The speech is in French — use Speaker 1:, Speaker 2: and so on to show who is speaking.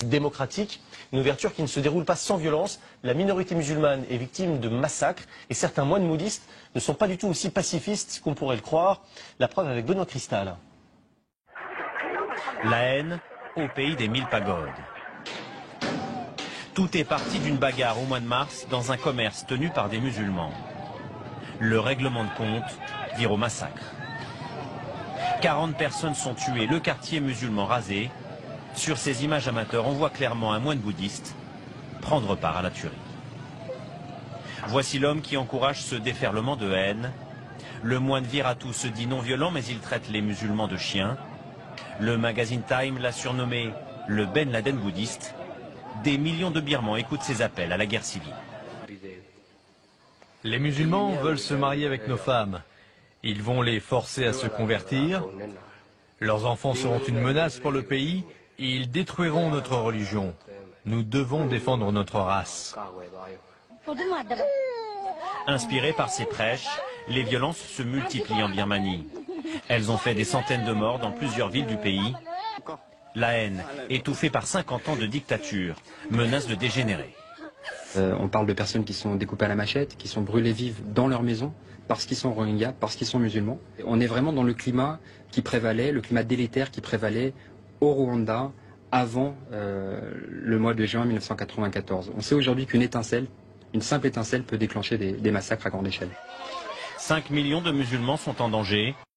Speaker 1: démocratique, une ouverture qui ne se déroule pas sans violence. La minorité musulmane est victime de massacres et certains moines bouddhistes ne sont pas du tout aussi pacifistes qu'on pourrait le croire. La preuve avec Benoît Cristal.
Speaker 2: La haine au pays des 1000 pagodes. Tout est parti d'une bagarre au mois de mars dans un commerce tenu par des musulmans. Le règlement de compte vire au massacre. 40 personnes sont tuées, le quartier musulman rasé. Sur ces images amateurs, on voit clairement un moine bouddhiste prendre part à la tuerie. Voici l'homme qui encourage ce déferlement de haine. Le moine Viratu se dit non violent, mais il traite les musulmans de chiens. Le magazine Time l'a surnommé le Ben Laden bouddhiste. Des millions de Birmans écoutent ses appels à la guerre civile.
Speaker 3: Les musulmans veulent se marier avec nos femmes. Ils vont les forcer à se convertir. Leurs enfants seront une menace pour le pays. Ils détruiront notre religion. Nous devons défendre notre race.
Speaker 2: Inspirées par ces prêches, les violences se multiplient en Birmanie. Elles ont fait des centaines de morts dans plusieurs villes du pays. La haine, étouffée par 50 ans de dictature, menace de dégénérer.
Speaker 4: On parle de personnes qui sont découpées à la machette, qui sont brûlées vives dans leur maison, parce qu'ils sont Rohingyas, parce qu'ils sont musulmans. On est vraiment dans le climat qui prévalait, le climat délétère qui prévalait au Rwanda avant le mois de juin 1994. On sait aujourd'hui qu'une étincelle, une simple étincelle peut déclencher des massacres à grande échelle.
Speaker 2: 5 millions de musulmans sont en danger.